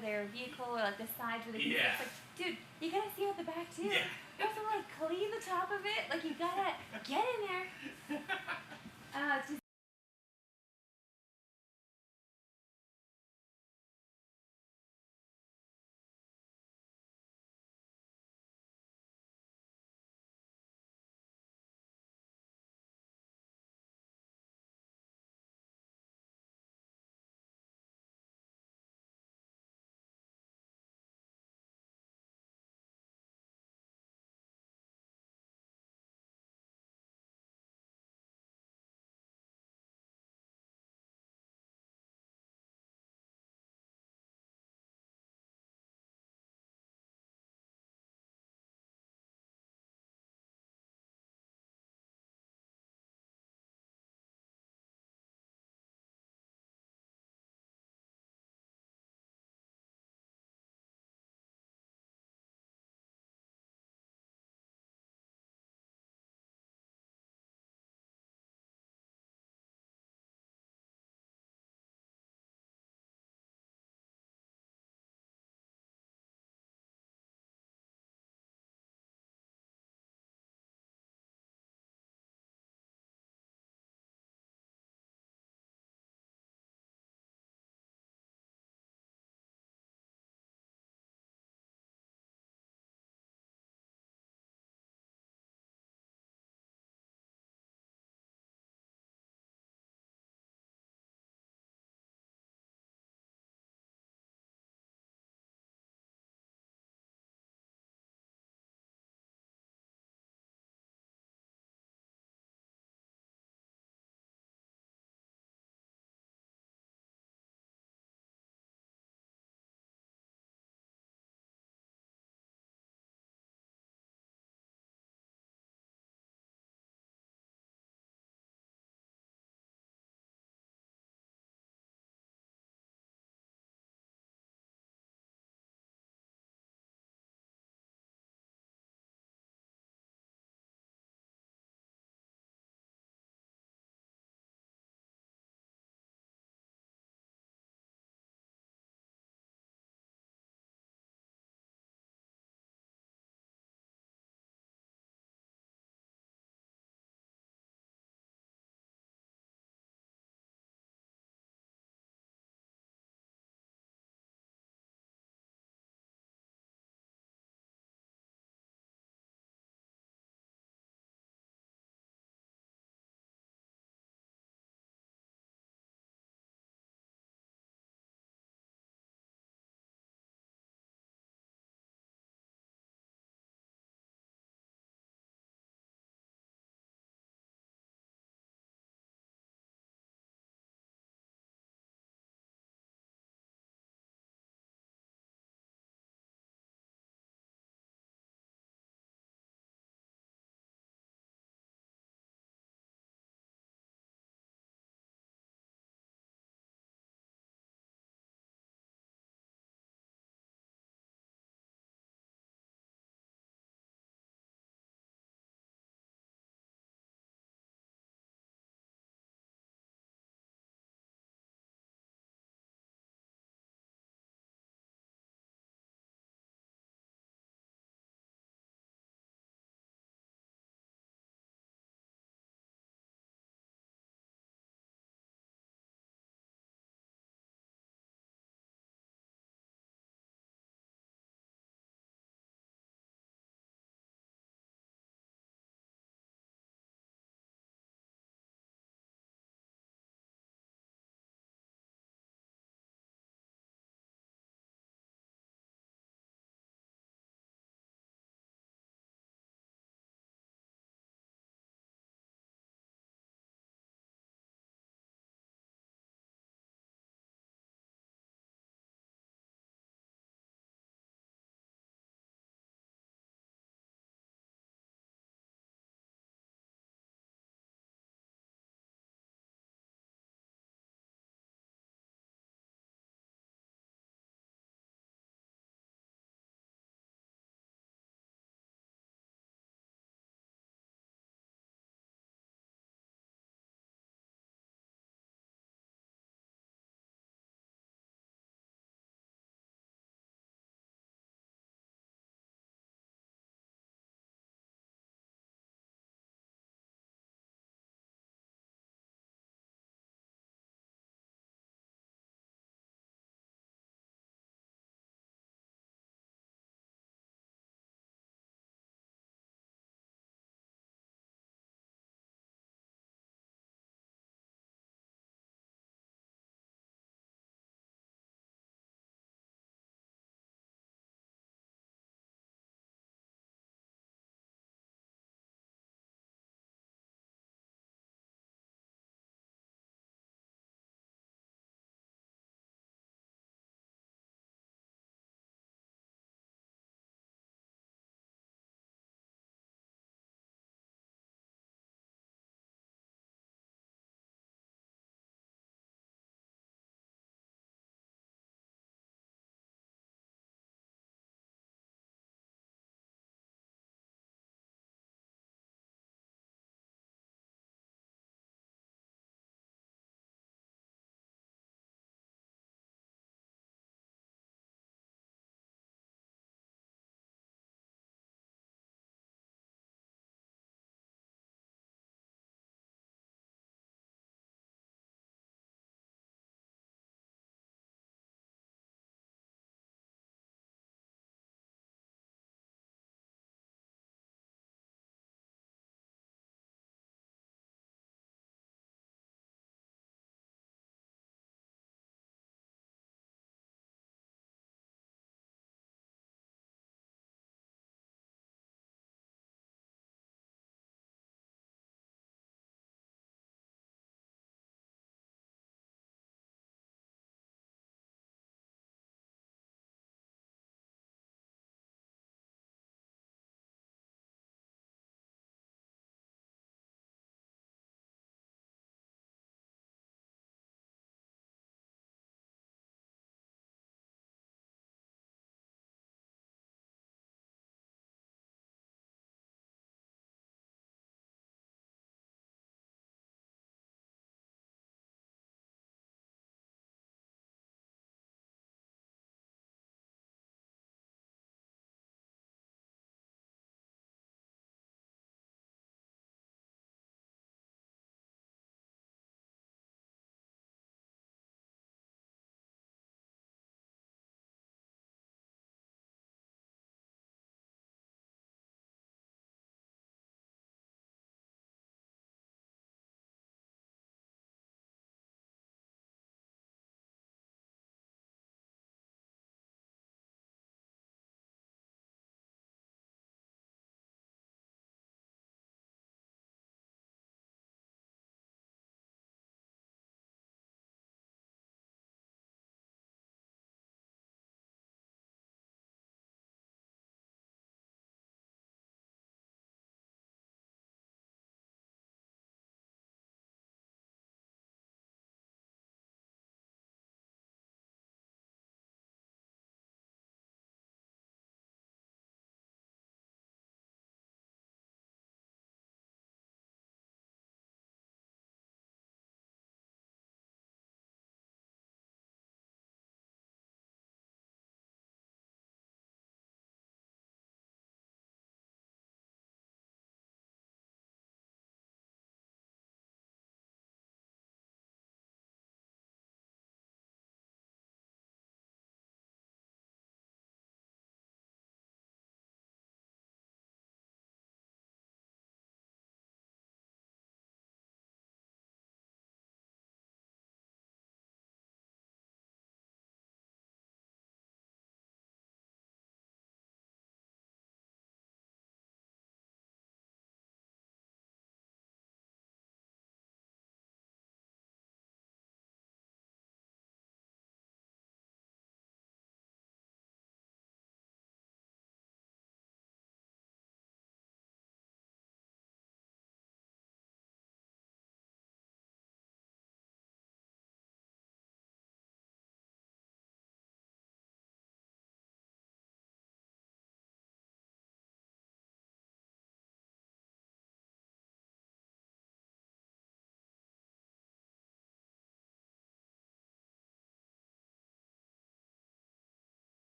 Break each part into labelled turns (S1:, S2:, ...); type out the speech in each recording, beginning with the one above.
S1: of their vehicle or like the sides where they can
S2: Yeah.
S1: it's like, dude, you gotta see out the back too.
S2: Yeah.
S1: You have to like clean the top of it. Like you gotta get in there. It's just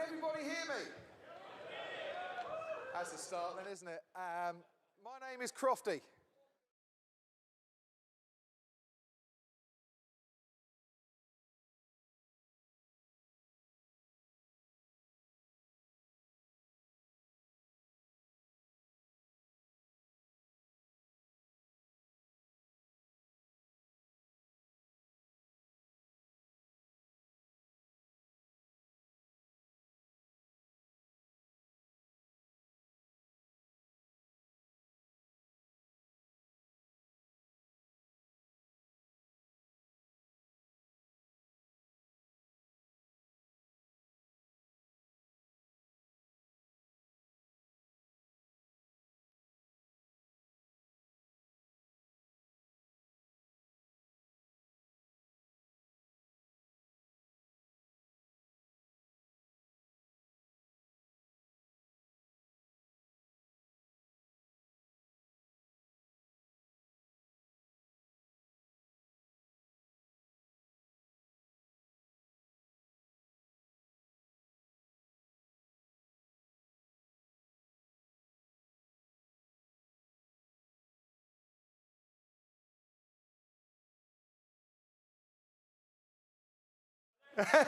S2: everybody hear me? That's a start then, isn't it? My name is Crofty.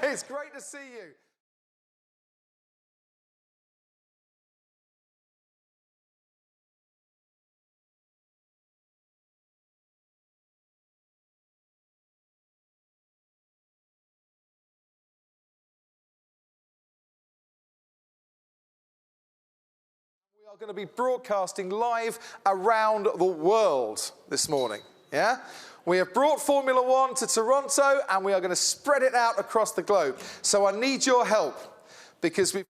S2: It's great to see you. We are going to be broadcasting live around the world this morning. Yeah? We have brought Formula One to Toronto and we are going to spread it out across the globe. So I need your help because we've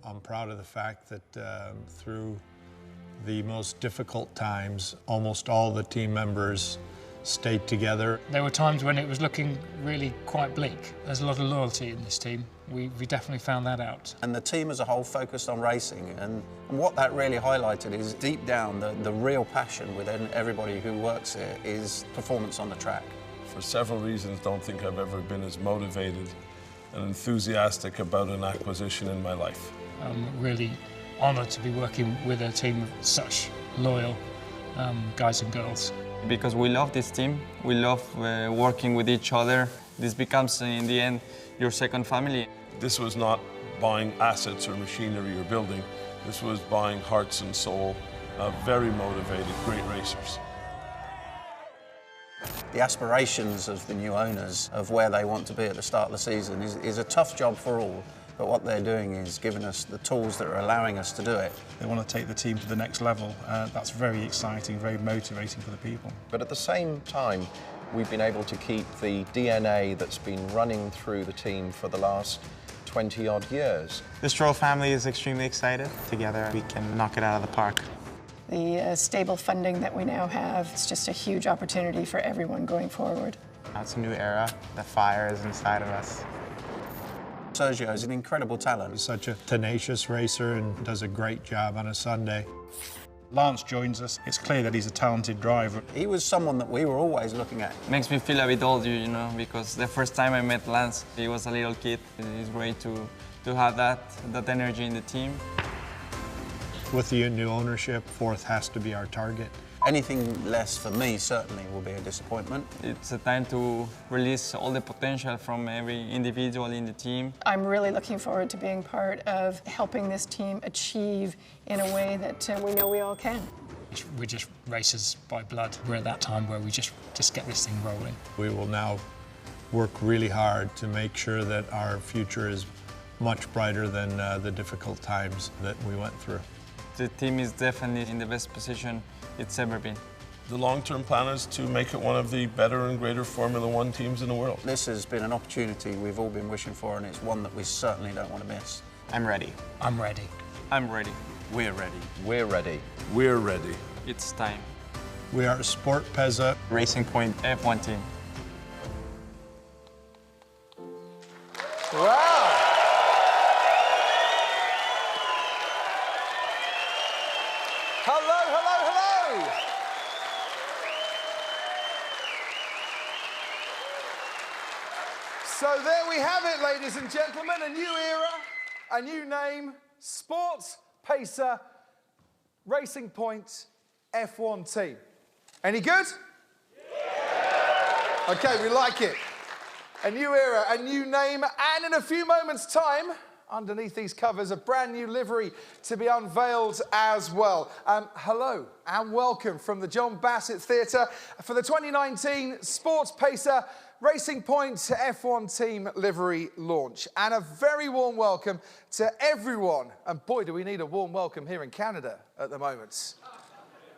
S3: I'm proud of the fact that through the most difficult times, almost all the team members stayed together.
S4: There were times when it was looking really quite bleak. There's a lot of loyalty in this team. We definitely found that out.
S5: And the team as a whole focused on racing, and what that really highlighted is deep down the real passion within everybody who works here is performance on the track.
S6: For several reasons, don't think I've ever been as motivated and enthusiastic about an acquisition in my life.
S4: I'm really honoured to be working with a team of such loyal guys and girls.
S7: Because we love this team, we love working with each other. This becomes, in the end, your second family.
S6: This was not buying assets or machinery or building. This was buying hearts and soul of very motivated, great racers.
S5: The aspirations of the new owners of where they want to be at the start of the season is a tough job for all. But what they're doing is giving us the tools that are allowing us to do it.
S8: They want to take the team to the next level. That's very exciting, very motivating for the people.
S9: But at the same time, we've been able to keep the DNA that's been running through the team for the last 20-odd years.
S10: The Stroll family is extremely excited. Together, we can knock it out of the park.
S11: The stable funding that we now have is just a huge opportunity for everyone going forward.
S10: It's a new era. The fire is inside of us.
S5: Sergio is an incredible talent.
S3: He's such a tenacious racer and does a great job on a Sunday.
S8: Lance joins us. It's clear that he's a talented driver.
S5: He was someone that we were always looking at.
S7: Makes me feel a bit old, you know, because the first time I met Lance, he was a little kid. It's great to have that energy in the team.
S3: With the new ownership, fourth has to be our target.
S5: Anything less for me certainly will be a disappointment.
S7: It's a time to release all the potential from every individual in the team.
S11: I'm really looking forward to being part of helping this team achieve in a way that we know we all can.
S4: We're just racers by blood. We're at that time where we just get this thing rolling.
S3: We will now work really hard to make sure that our future is much brighter than the difficult times that we went through.
S7: The team is definitely in the best position it's ever been.
S6: The long-term plan is to make it one of the better and greater Formula One teams in the world.
S5: This has been an opportunity we've all been wishing for, and it's one that we certainly don't want to miss.
S10: I'm ready.
S4: I'm ready.
S7: I'm ready.
S5: We're ready.
S9: We're ready.
S6: We're ready.
S7: It's time.
S3: We are Sport Pezza
S10: Racing Point
S7: F1 team.
S2: Wow! Hello, hello, hello! So there we have it, ladies and gentlemen, a new era, a new name, Sports Pacer Racing Point F1 team. Any good? Yeah. Okay, we like it. A new era, a new name, and in a few moments' time, underneath these covers, a brand new livery to be unveiled as well. Hello and welcome from the John Bassett Theatre for the 2019 Sports Pacer Racing Point F1 team livery launch. And a very warm welcome to everyone. And boy, do we need a warm welcome here in Canada at the moment.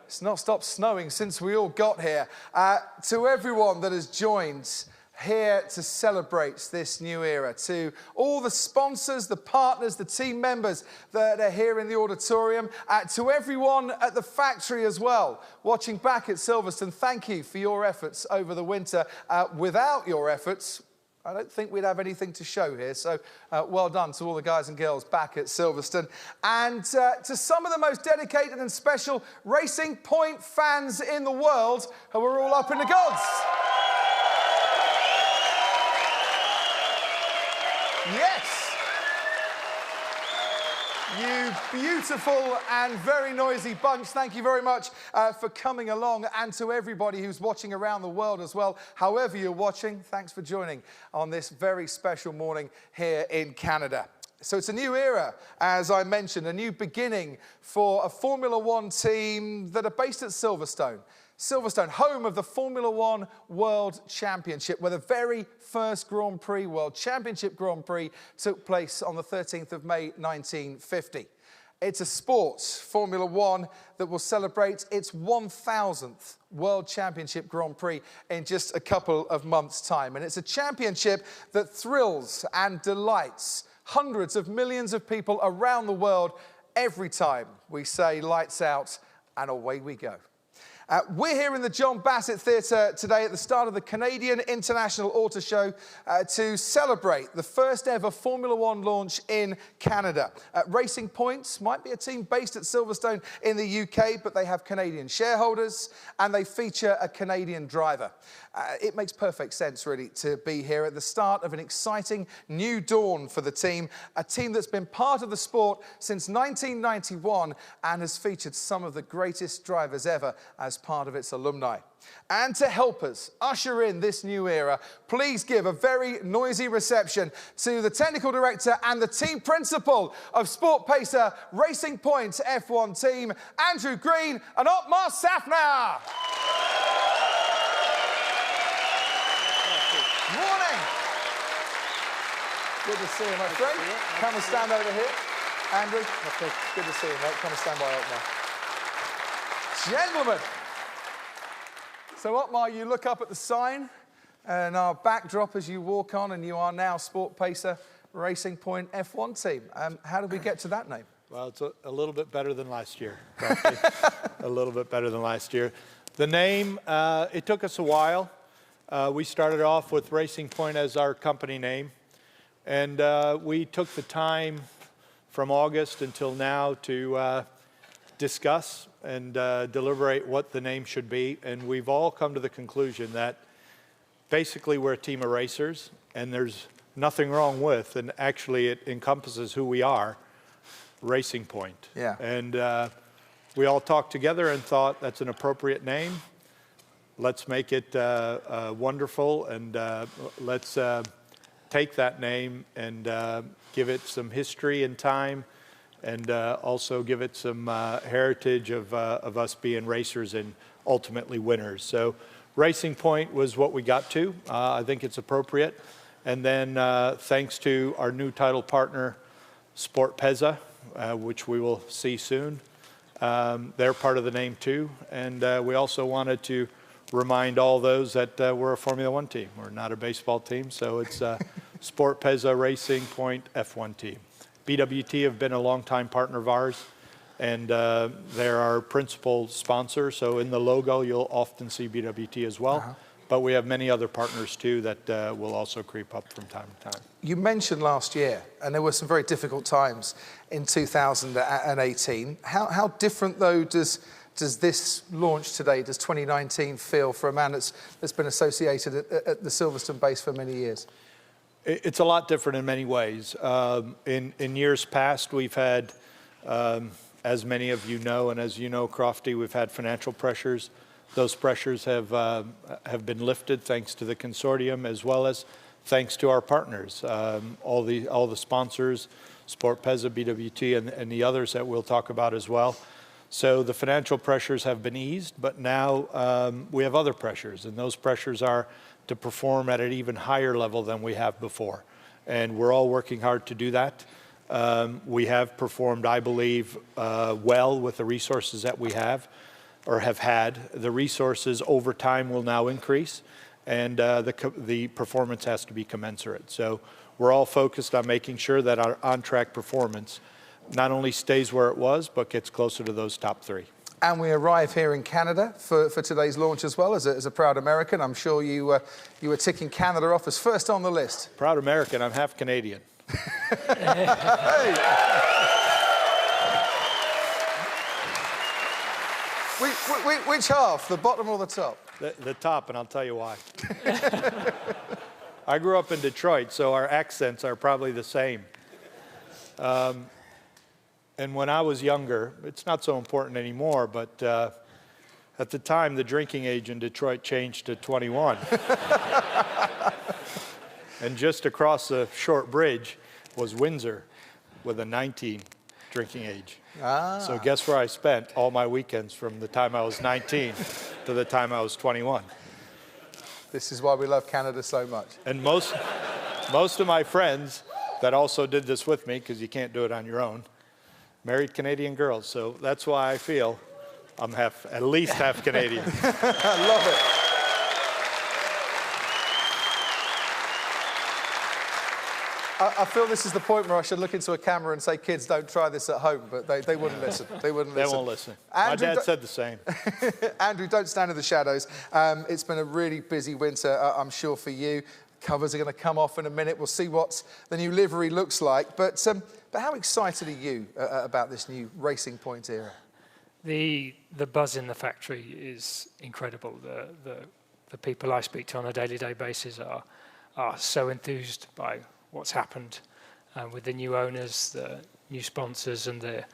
S2: It's not stopped snowing since we all got here. To everyone that has joined here to celebrate this new era, to all the sponsors, the partners, the team members that are here in the auditorium, to everyone at the factory as well, watching back at Silverstone, thank you for your efforts over the winter. Without your efforts, I don't think we'd have anything to show here, so well done to all the guys and girls back at Silverstone. And to some of the most dedicated and special Racing Point fans in the world who are all up in the gods. Yes! You beautiful and very noisy bunch, thank you very much for coming along, and to everybody who's watching around the world as well. However you're watching, thanks for joining on this very special morning here in Canada. So it's a new era, as I mentioned, a new beginning for a Formula One team that are based at Silverstone. Silverstone, home of the Formula One World Championship, where the very first Grand Prix, World Championship Grand Prix, took place on the 13th of May, 1950. It's a sports, Formula One, that will celebrate its 1000th World Championship Grand Prix in just a couple of months' time. And it's a championship that thrills and delights hundreds of millions of people around the world every time we say lights out and away we go. We're here in the John Bassett Theatre today at the start of the Canadian International AutoShow to celebrate the first ever Formula One launch in Canada. Racing Point might be a team based at Silverstone in the UK, but they have Canadian shareholders and they feature a Canadian driver. It makes perfect sense, really, to be here at the start of an exciting new dawn for the team, a team that's been part of the sport since 1991 and has featured some of the greatest drivers ever as part of its alumni. And to help us usher in this new era, please give a very noisy reception to the technical director and the team principal of Sport Pacer Racing Point F1 team, Andrew Green and Otmar Safner. Morning. Good to see you, my friend. Come and stand over here. Andrew, good to see you, mate. Come and stand by Otmar. Gentlemen. So, Otmar, you look up at the sign and our backdrop as you walk on, and you are now Sport Pacer Racing Point F1 team. How did we get to that name?
S12: Well, it's a little bit better than last year. A little bit better than last year. The name, it took us a while. We started off with Racing Point as our company name, and we took the time from August until now to discuss and deliberate what the name should be, and we've all come to the conclusion that basically we're a team of racers, and there's nothing wrong with, and actually it encompasses who we are, Racing Point.
S2: Yeah.
S12: And we all talked together and thought that's an appropriate name. Let's make it wonderful, and let's take that name and give it some history and time, and also give it some heritage of us being racers and ultimately winners. So Racing Point was what we got to. I think it's appropriate. And then thanks to our new title partner, Sport Pacer, which we will see soon. They're part of the name too. And we also wanted to remind all those that we're a Formula One team. We're not a baseball team, so it's Sport Pacer Racing Point F1 team. BWT have been a longtime partner of ours, and they're our principal sponsor. So in the logo, you'll often see BWT as well. But we have many other partners too that will also creep up from time to time.
S2: You mentioned last year, and there were some very difficult times in 2018. How different, though, does this launch today, does 2019 feel for a man that's been associated at the Silverstone base for many years?
S12: It's a lot different in many ways. In years past, we've had, as many of you know, and as you know, Crofty, we've had financial pressures. Those pressures have been lifted thanks to the consortium, as well as thanks to our partners, all the sponsors, Sport Pacer, BWT, and the others that we'll talk about as well. So the financial pressures have been eased, but now we have other pressures, and those pressures are to perform at an even higher level than we have before. And we're all working hard to do that. We have performed, I believe, well with the resources that we have, or have had. The resources over time will now increase, and the performance has to be commensurate. So we're all focused on making sure that our on-track performance not only stays where it was, but gets closer to those top three.
S2: And we arrive here in Canada for today's launch as well. As a proud American, I'm sure you were ticking Canada off as first on the list.
S12: Proud American, I'm half Canadian.
S2: Hey. Which half, the bottom or the top?
S12: The top, and I'll tell you why. I grew up in Detroit, so our accents are probably the same. And when I was younger, it's not so important anymore, but at the time, the drinking age in Detroit changed to 21. And just across the short bridge was Windsor with a 19 drinking age. So guess where I spent all my weekends from the time I was 19 to the time I was 21.
S2: This is why we love Canada so much.
S12: And most of my friends that also did this with me, because you can't do it on your own, married Canadian girls. So that's why I feel I'm at least half Canadian.
S2: I love it. I feel this is the point where I should look into a camera and say, kids, don't try this at home, but they wouldn't listen. They wouldn't listen.
S12: They won't listen.
S2: Andrew,
S12: My dad said the same.
S2: Andrew, don't stand in the shadows. It's been a really busy winter, I'm sure, for you. Covers are going to come off in a minute. We'll see what the new livery looks like. But how excited are you about this new Racing Point era?
S4: The buzz in the factory is incredible. The people I speak to on a day-to-day basis are so enthused by what's happened with the new owners, the new sponsors, and the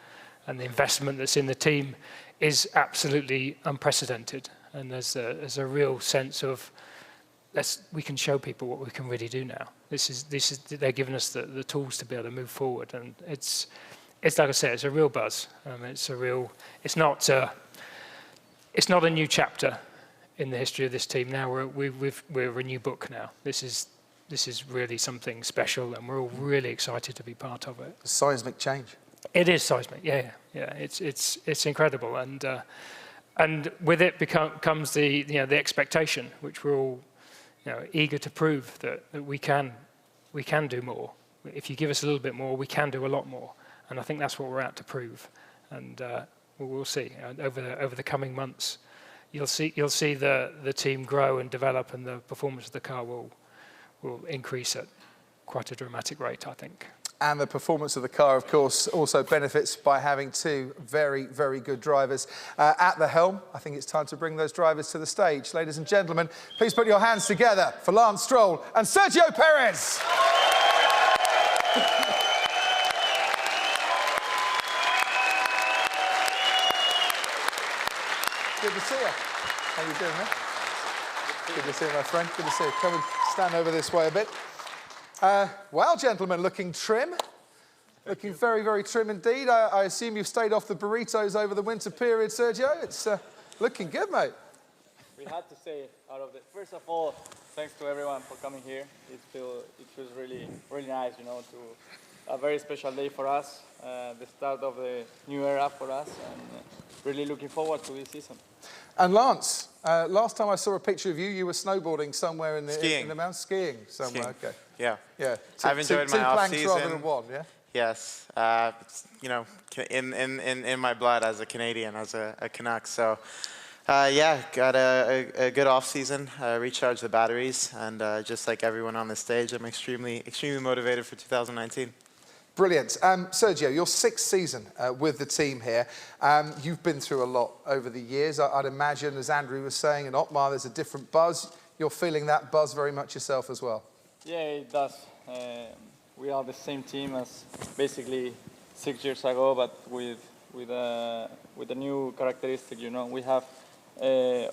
S4: investment that's in the team is absolutely unprecedented. And there's a real sense of we can show people what we can really do now. They're giving us the tools to be able to move forward, and it's like I said, it's a real buzz. It's not a new chapter in the history of this team. Now we're a new book now. This is really something special, and we're all really excited to be part of it.
S2: A seismic change.
S4: It is seismic. Yeah. It's incredible, and with it comes the expectation, which we're all eager to prove that we can do more. If you give us a little bit more, we can do a lot more, and I think that's what we're out to prove. And we'll see over the coming months. You'll see the team grow and develop, and the performance of the car will increase at quite a dramatic rate, I think.
S2: And the performance of the car, of course, also benefits by having two very, very good drivers at the helm. I think it's time to bring those drivers to the stage. Ladies and gentlemen, please put your hands together for Lance Stroll and Sergio Perez. Good to see you. How are you doing, man? Good to see you, my friend. Good to see you. Come and stand over this way a bit. Well, gentlemen, looking trim. Looking very, very trim indeed. I assume you've stayed off the burritos over the winter period, Sergio. It's looking good, mate.
S13: We had to say out of it. First of all, thanks to everyone for coming here. It feels really, really nice, to a very special day for us. The start of the new era for us, and really looking forward to this season.
S2: And Lance, last time I saw a picture of you, you were snowboarding somewhere in the mountains, skiing somewhere. Okay.
S10: Yeah.
S2: Yeah.
S10: I've enjoyed my off season.
S2: 2 planks rather than one, yeah.
S10: Yes. In my blood as a Canadian, as a Canuck. So, got a good off season. Recharged the batteries, and just like everyone on the stage, I'm extremely motivated for 2019.
S2: Brilliant. Sergio, your 6th season with the team here. You've been through a lot over the years. I'd imagine, as Andrew was saying, in Otmar, there's a different buzz. You're feeling that buzz very much yourself as well. Yeah,
S13: it does. We are the same team as basically 6 years ago, but with a new characteristic. We have the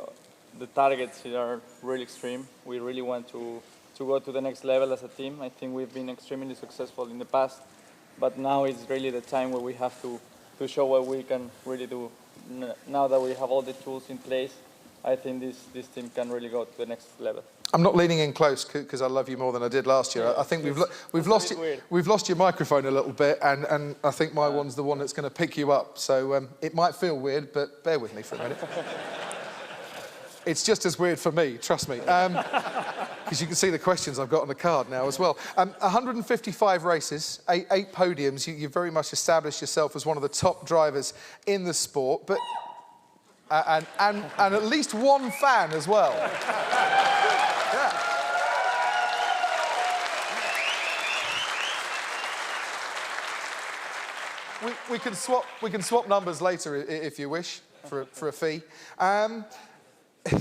S13: targets here are really extreme. We really want to go to the next level as a team. I think we've been extremely successful in the past. But now is really the time where we have to show what we can really do. Now that we have all the tools in place, I think this team can really go to the next level.
S2: I'm not leaning in close because I love you more than I did last year. I think we've lost your microphone a little bit, and I think my one's the one that's going to pick you up. So it might feel weird, but bear with me for a minute. It's just as weird for me, trust me. Because you can see the questions I've got on the card now as well. 155 races, eight podiums. You've very much established yourself as one of the top drivers in the sport, but and at least one fan as well. Yeah. We can swap numbers later if you wish for a fee.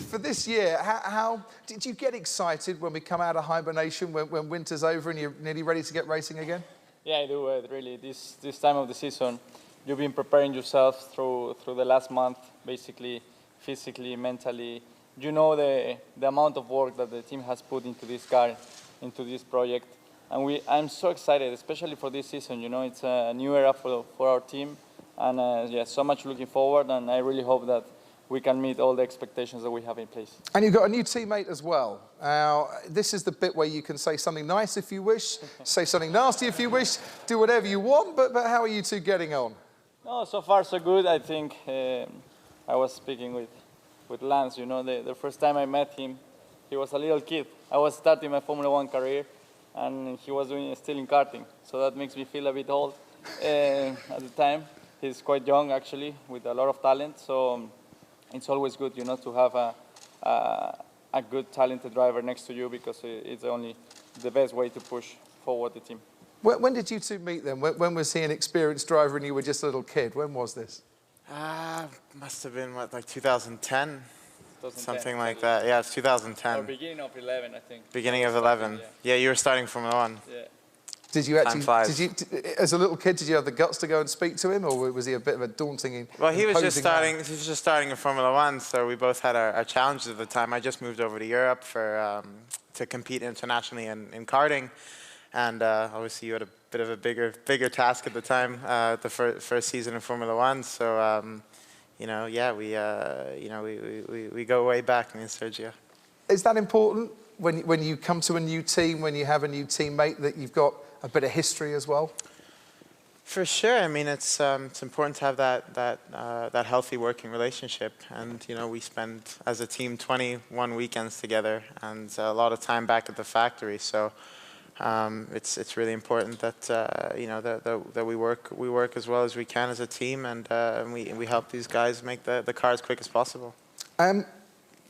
S2: For this year, how did you get excited when we come out of hibernation, when winter's over and you're nearly ready to get racing again?
S13: Yeah, I do. Really, this time of the season, you've been preparing yourself through the last month, basically, physically, mentally. You know the amount of work that the team has put into this car, into this project, and I'm so excited, especially for this season. It's a new era for our team, and so much looking forward, and I really hope that we can meet all the expectations that we have in place.
S2: And you've got a new teammate as well. Now, this is the bit where you can say something nice if you wish, say something nasty if you wish, do whatever you want, but how are you two getting on?
S13: No, so far so good. I think I was speaking with Lance, the first time I met him, he was a little kid. I was starting my Formula 1 career, and he was still in karting. So that makes me feel a bit old at the time. He's quite young, actually, with a lot of talent. So it's always good, you know, to have a good, talented driver next to you, because it's only the best way to push forward the team.
S2: When did you two meet then? When was he an experienced driver and you were just a little kid? When was this?
S10: Must have been, what, like 2010?
S13: 2010,
S10: something like that. Yeah, it's 2010.
S13: Or beginning of 11, I think.
S10: Beginning of 11. Yeah, you were starting Formula 1.
S13: Yeah.
S2: Did you actually, as a little kid, did you have the guts to go and speak to him, or was he a bit of a daunting?
S10: Well, he was just starting.
S2: man?
S10: He was just starting in Formula 1, so we both had our challenges at the time. I just moved over to Europe to compete internationally in karting, and obviously you had a bit of a bigger task at the time, the first season in Formula 1. So you know, yeah, we go way back, me and Sergio.
S2: Is that important when you come to a new team, when you have a new teammate, that you've got a bit of history as well?
S10: For sure. I mean, it's important to have that healthy working relationship. And you know, we spent as a team 21 weekends together, and a lot of time back at the factory. So it's really important that you know that we work as well as we can as a team, and we help these guys make the car as quick as possible.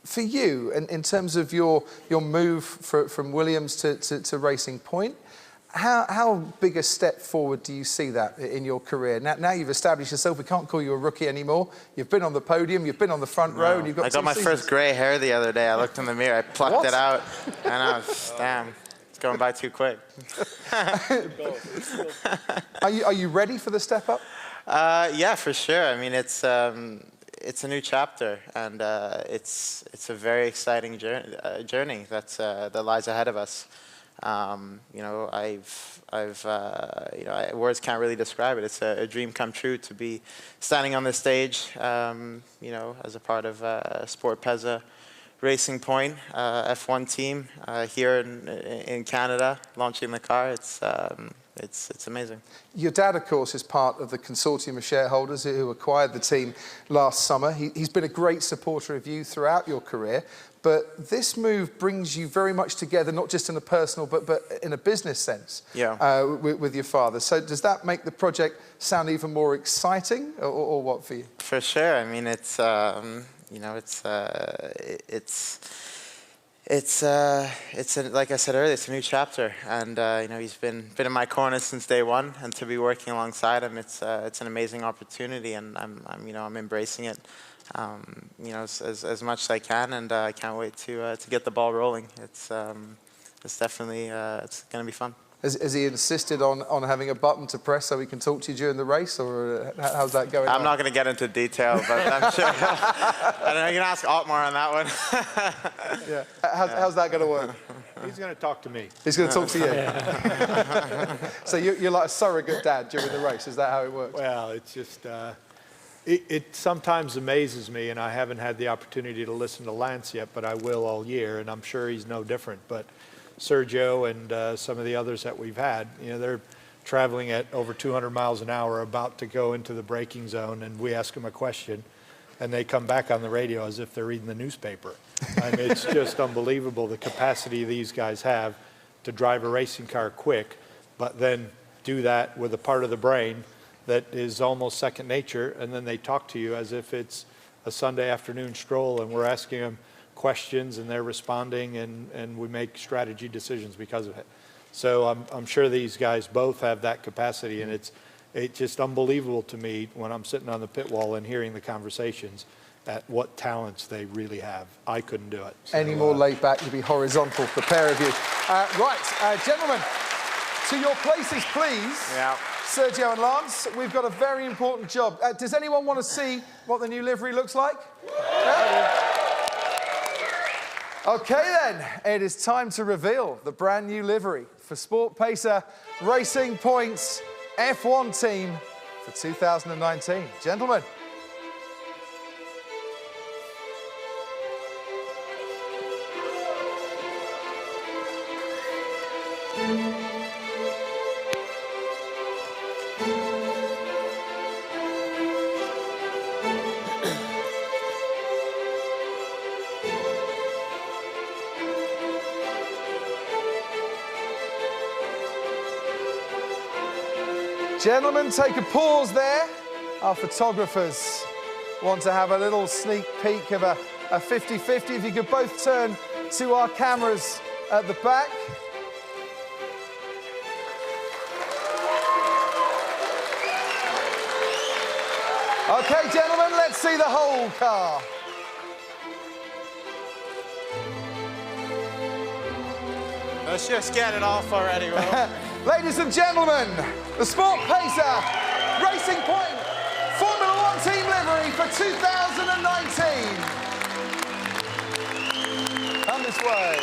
S2: For you, in terms of your move from Williams to Racing Point, how big a step forward do you see that in your career? Now you've established yourself. We can't call you a rookie anymore. You've been on the podium. You've been on the front row. And you've got.
S10: I got my first grey hair the other day. I looked in the mirror. I plucked it out, and I was damn. It's going by too quick.
S2: Are you ready for the step up?
S10: Yeah, for sure. I mean, it's a new chapter, and it's a very exciting journey that lies ahead of us. You know, words can't really describe it. It's a dream come true to be standing on this stage, you know, as a part of Sport Pesa Racing Point F1 team here in Canada, launching the car. It's amazing.
S2: Your dad, of course, is part of the consortium of shareholders who acquired the team last summer. He's been a great supporter of you throughout your career, but this move brings you very much together, not just in a personal, but in a business sense, with your father. So does that make the project sound even more exciting, or what for you?
S10: For sure. I mean, it's you know, like I said earlier, it's a new chapter, and you know, he's been in my corner since day one, and to be working alongside him, it's an amazing opportunity, and I'm embracing it, you know, as much as I can, and I can't wait to get the ball rolling. It's definitely it's going to be fun.
S2: Has he insisted on having a button to press so he can talk to you during the race, or how's that going on?
S10: I'm not going to get into detail, but I'm sure. I don't know, you can ask Altmar on that one.
S2: Yeah. How's that going to work?
S12: He's going to talk to me.
S2: He's going to talk to you. Yeah. So you're like a surrogate dad during the race. Is that how it works?
S12: Well, it's just it sometimes amazes me, and I haven't had the opportunity to listen to Lance yet, but I will all year, and I'm sure he's no different. But Sergio and some of the others that we've had, you know, they're traveling at over 200 miles an hour, about to go into the braking zone, and we ask them a question, and they come back on the radio as if they're reading the newspaper. I mean, it's just unbelievable the capacity these guys have to drive a racing car quick, but then do that with a part of the brain that is almost second nature, and then they talk to you as if it's a Sunday afternoon stroll, and we're asking them questions, and they're responding, and we make strategy decisions because of it. So I'm sure these guys both have that capacity, and it's just unbelievable to me when I'm sitting on the pit wall and hearing the conversations at what talents they really have. I couldn't do it. So,
S2: any more laid back, you'd be horizontal, the pair of you. Right, gentlemen, to your places, please.
S10: Yeah.
S2: Sergio and Lance, we've got a very important job. Does anyone want to see what the new livery looks like? Yeah? Okay then, it is time to reveal the brand new livery for Sport Pesa Racing Point's F1 team for 2019. Gentlemen. Gentlemen, take a pause there. Our photographers want to have a little sneak peek of a 50-50. If you could both turn to our cameras at the back. Okay, gentlemen, let's see the whole car.
S10: Let's just get it off already, Will.
S2: Ladies and gentlemen, the Sport Pacer Racing Point Formula One team livery for 2019. Come this way.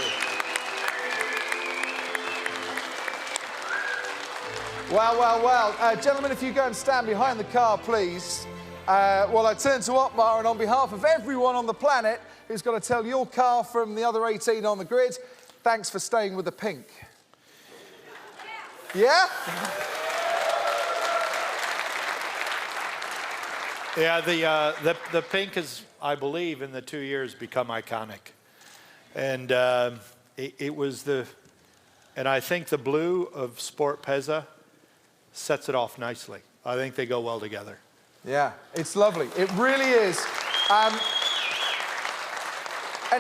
S2: Wow, wow, wow. Gentlemen, if you go and stand behind the car, please. Well, I turn to Otmar, and on behalf of everyone on the planet who's got to tell your car from the other 18 on the grid, thanks for staying with the pink. Yeah?
S12: Yeah, the pink has, I believe, in the 2 years become iconic. And it was and I think the blue of Sport Pezza sets it off nicely. I think they go well together.
S2: Yeah, it's lovely. It really is. And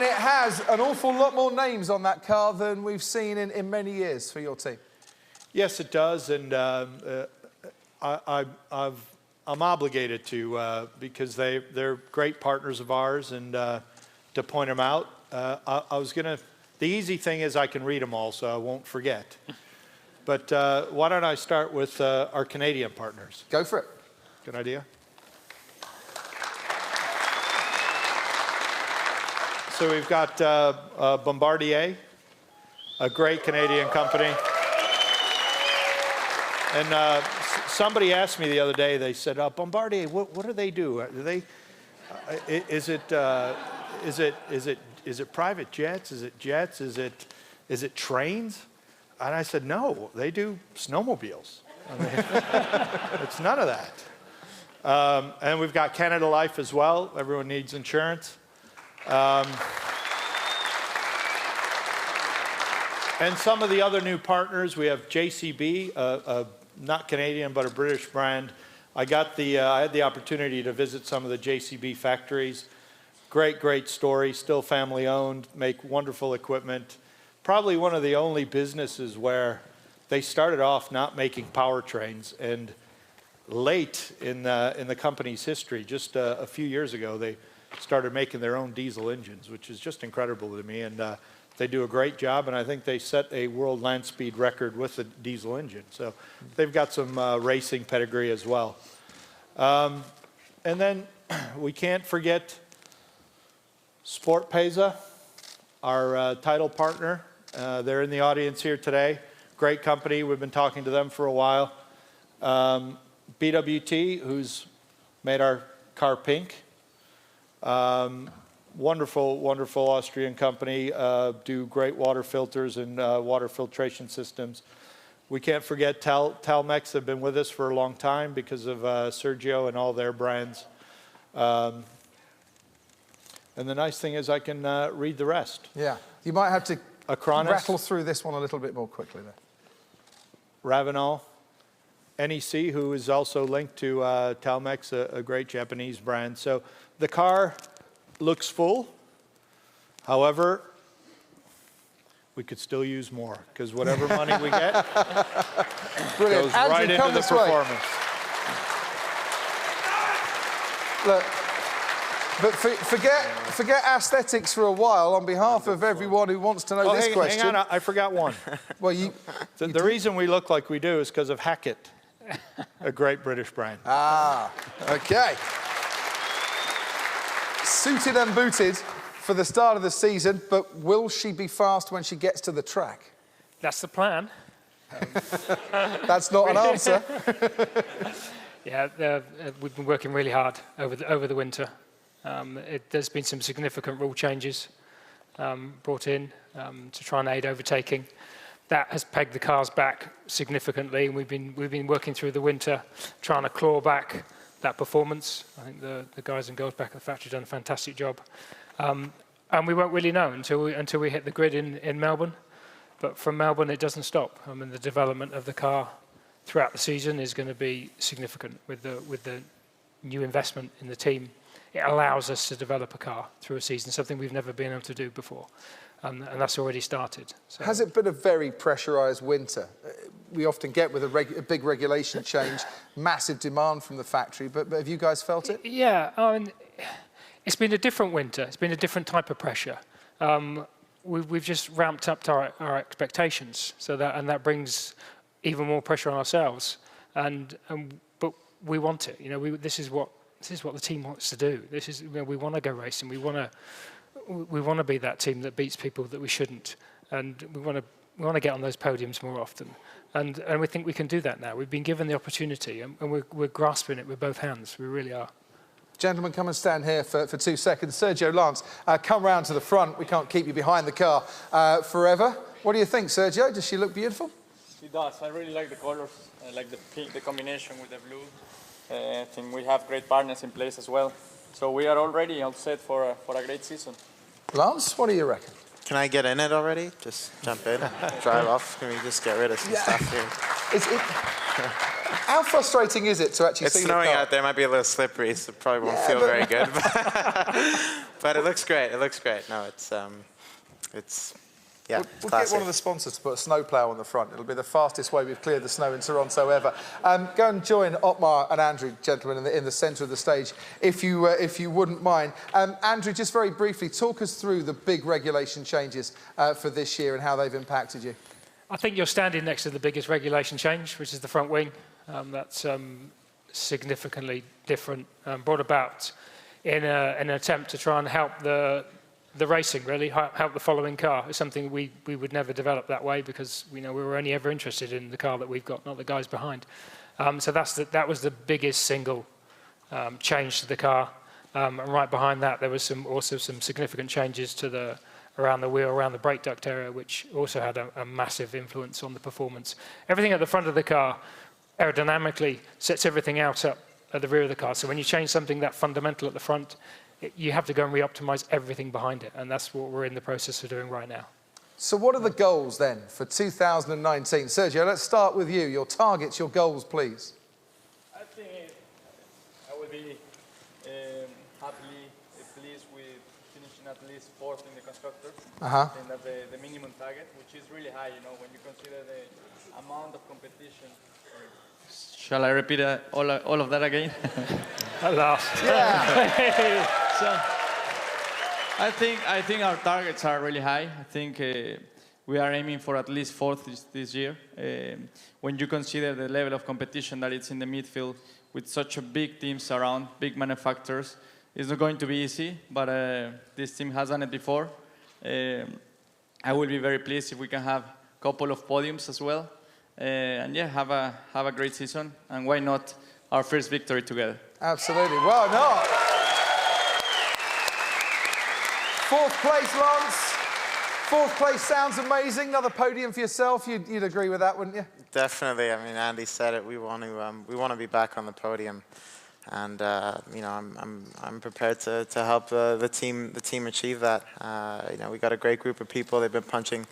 S2: it has an awful lot more names on that car than we've seen in many years for your team.
S12: Yes, it does, and I'm obligated to because they're great partners of ours, and to point them out. I was gonna. The easy thing is I can read them all, so I won't forget. But why don't I start with our Canadian partners?
S2: Go for it.
S12: Good idea. So we've got Bombardier, a great Canadian company. And somebody asked me the other day, they said, Bombardier, what do they do? Do they, is it private jets? Is it jets? Is it trains? And I said, no, they do snowmobiles. I mean, it's none of that. And we've got Canada Life as well. Everyone needs insurance. And some of the other new partners, we have JCB, not Canadian, but a British brand. I had the opportunity to visit some of the JCB factories. Great story, still family owned, make wonderful equipment. Probably one of the only businesses where they started off not making powertrains, and late in the company's history, just a few years ago, they started making their own diesel engines, which is just incredible to me. And they do a great job, and I think they set a world land speed record with the diesel engine. So they've got some racing pedigree as well. And then we can't forget Sport Pezza, our title partner. They're in the audience here today. Great company. We've been talking to them for a while. BWT, who's made our car pink. Wonderful Austrian company, do great water filters and water filtration systems. We can't forget Talmex. Have been with us for a long time because of Sergio and all their brands. And the nice thing is I can read the rest.
S2: Yeah, you might have to
S12: Acronis,
S2: rattle through this one a little bit more quickly there.
S12: Ravenol, NEC, who is also linked to Talmex, a great Japanese brand. So the car looks full. However, we could still use more, because whatever money we get goes
S2: Andrew,
S12: right into the performance.
S2: Look, but forget aesthetics for a while on behalf of everyone who wants to know this question.
S12: Hang on, I forgot one.
S2: Well,
S12: the reason we look like we do is because of Hackett, a great British brand.
S2: Ah, okay. Suited and booted for the start of the season, but will she be fast when she gets to the track?
S4: That's the plan.
S2: That's not an answer.
S4: Yeah, we've been working really hard over the winter. There's been some significant rule changes brought in to try and aid overtaking. That has pegged the cars back significantly, and we've been working through the winter trying to claw back that performance. I think the guys and girls back at the factory have done a fantastic job. And we won't really know until we hit the grid in Melbourne. But from Melbourne, it doesn't stop. I mean, the development of the car throughout the season is going to be significant with the new investment in the team. It allows us to develop a car through a season, something we've never been able to do before. And that's already started. So.
S2: Has it been a very pressurised winter? We often get with a big regulation change, massive demand from the factory, but have you guys felt it?
S4: Yeah, it's been a different winter. It's been a different type of pressure. We've just ramped up to our expectations, and that brings even more pressure on ourselves. But we want it. This is what the team wants to do. We want to go racing. We want to be that team that beats people that we shouldn't, and we want to get on those podiums more often. And we think we can do that now. We've been given the opportunity, and we're grasping it with both hands. We really are.
S2: Gentlemen, come and stand here for 2 seconds. Sergio, Lance, come round to the front. We can't keep you behind the car forever. What do you think, Sergio? Does she look beautiful?
S13: She does. I really like the colors. I like the pink, the combination with the blue. I think we have great partners in place as well. So we are already all set for a great season.
S2: Lance, what do you reckon?
S10: Can I get in it already? Just jump in, drive off. Can we just get rid of some stuff here?
S2: How frustrating is it to actually see
S10: the car? It's snowing out there. It might be a little slippery, so it probably won't feel very good. But it looks great. It looks great. No,
S2: We'll get one of the sponsors to put a snowplow on the front. It'll be the fastest way we've cleared the snow in Toronto ever. Go and join Otmar and Andrew, gentlemen, in the centre of the stage, if you wouldn't mind. Andrew, just very briefly, talk us through the big regulation changes for this year and how they've impacted you.
S4: I think you're standing next to the biggest regulation change, which is the front wing. That's significantly different, brought about in an attempt to try and help the racing, really, help the following car. It's something we would never develop that way because we were only ever interested in the car that we've got, not the guys behind. So that was the biggest single change to the car. And right behind that, there was also some significant changes to around the wheel, around the brake duct area, which also had a massive influence on the performance. Everything at the front of the car aerodynamically sets everything else up at the rear of the car. So when you change something that fundamental at the front, you have to go and re-optimize everything behind it, and that's what we're in the process of doing right now.
S2: So what are the goals then for 2019? Sergio, let's start with you. Your targets, your goals, please.
S13: I think I will be happily pleased with finishing at least fourth in the constructors. I think that's the minimum target, which is really high, when you consider the amount of competition. Shall I repeat all of that again?
S4: At last.
S13: Yeah. So, I think our targets are really high. I think we are aiming for at least fourth this year. When you consider the level of competition that it's in the midfield with such a big teams around, big manufacturers, it's not going to be easy, but this team has done it before. I will be very pleased if we can have a couple of podiums as well. And yeah, have a great season, and why not our first victory together?
S2: Absolutely. Well, no. Fourth place, Lance. Fourth place sounds amazing. Another podium for yourself. You'd agree with that, wouldn't you?
S10: Definitely. I mean, Andy said it. We want to be back on the podium, and I'm prepared to help the team achieve that. We got a great group of people. They've been punching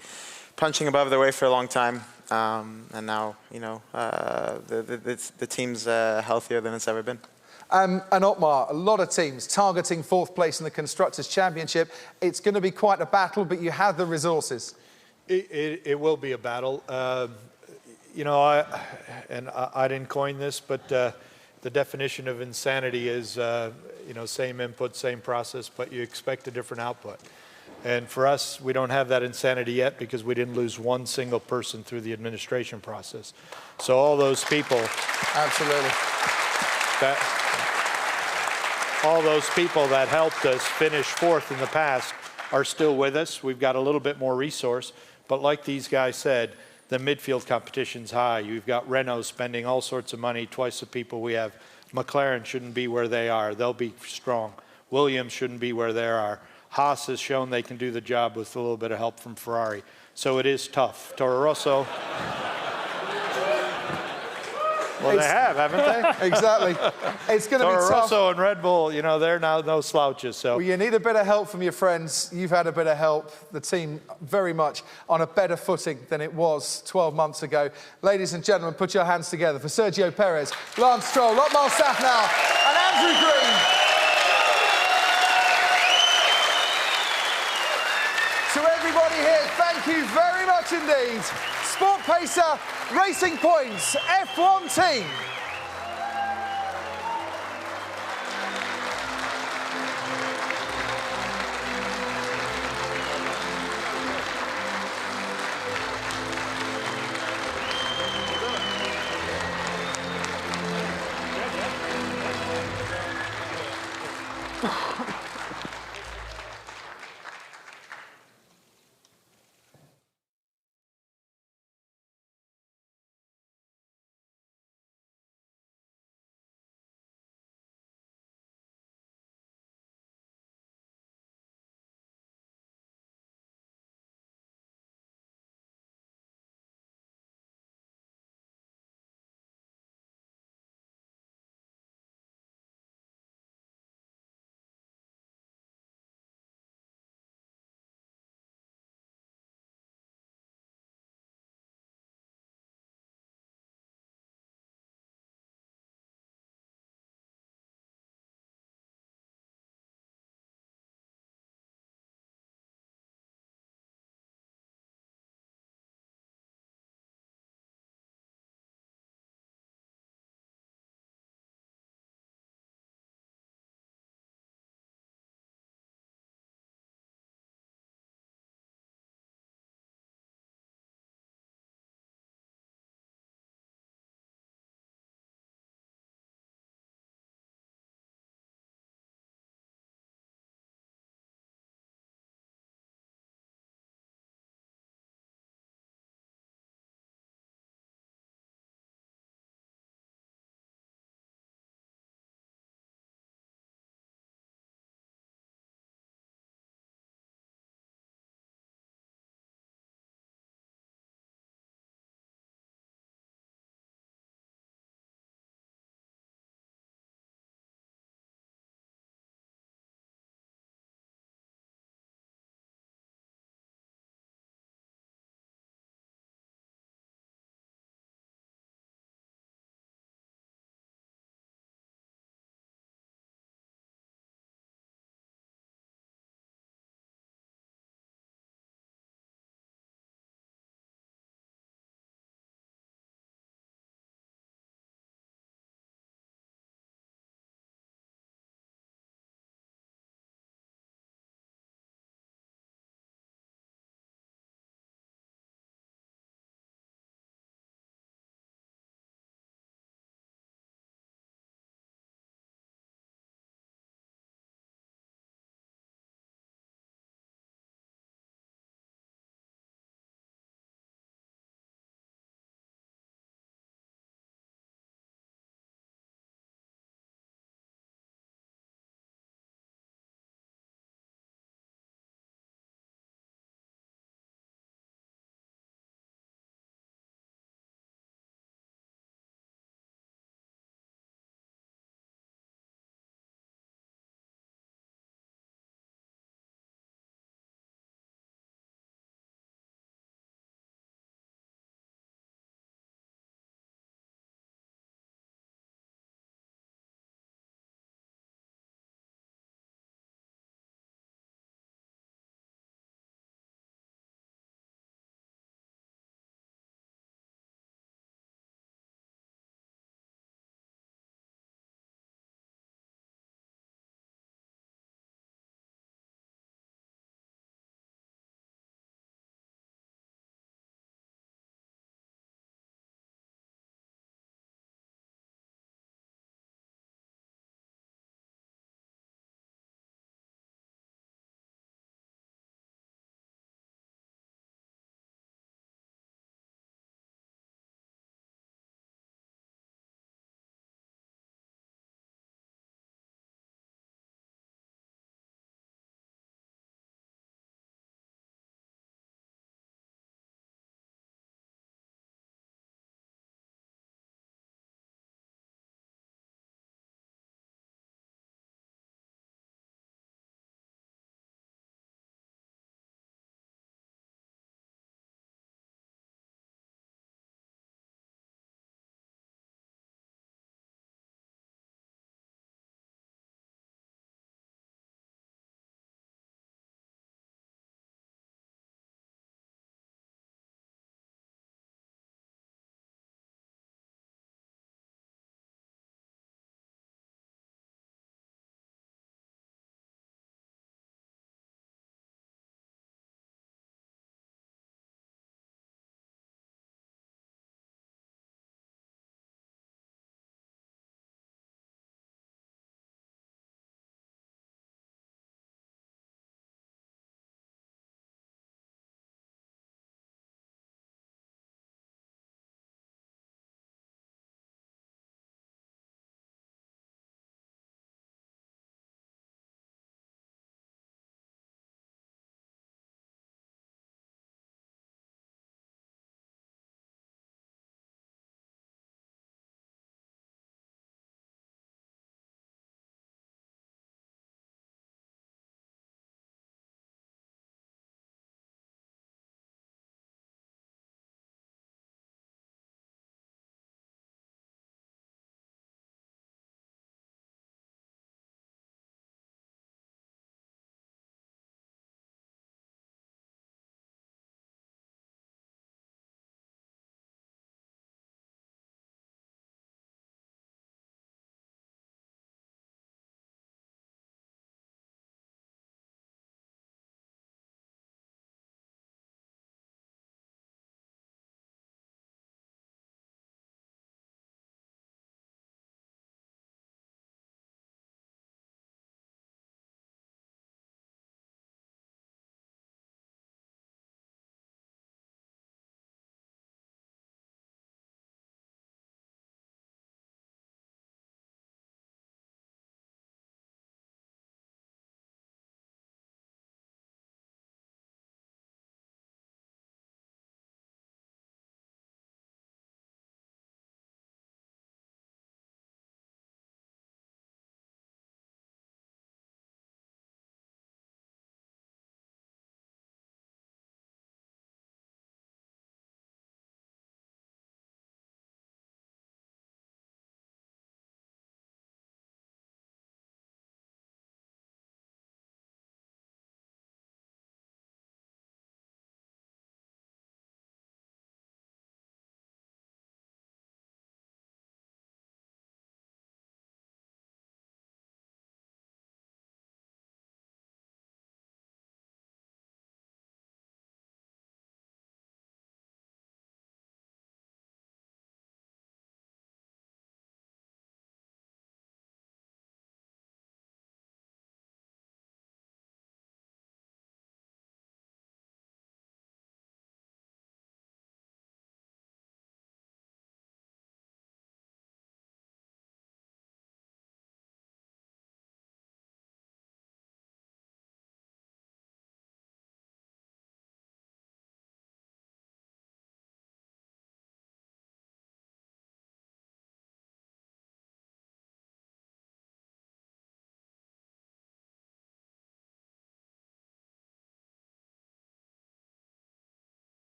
S10: above their weight for a long time, and now the team's healthier than it's ever been.
S2: And Otmar, a lot of teams targeting fourth place in the Constructors' Championship. It's going to be quite a battle, but you have the resources.
S12: It will be a battle. I didn't coin this, but the definition of insanity is, same input, same process, but you expect a different output. And for us, we don't have that insanity yet because we didn't lose one single person through the administration process. So all those people...
S2: Absolutely.
S12: All those people that helped us finish fourth in the past are still with us. We've got a little bit more resource. But like these guys said, the midfield competition's high. You've got Renault spending all sorts of money, twice the people we have. McLaren shouldn't be where they are. They'll be strong. Williams shouldn't be where they are. Haas has shown they can do the job with a little bit of help from Ferrari. So it is tough. Toro Rosso. Well, they have, haven't they?
S2: Exactly. It's going to be tough.
S12: Rosso and Red Bull, you know, they're now no slouches. So
S2: well, you need a bit of help from your friends. You've had a bit of help. The team very much on a better footing than it was 12 months ago. Ladies and gentlemen, put your hands together for Sergio Perez, Lance Stroll, Otmar Safnauer and Andrew Green. To everybody here, thank you very much indeed. Sport Pacer, Racing Points, F1 team.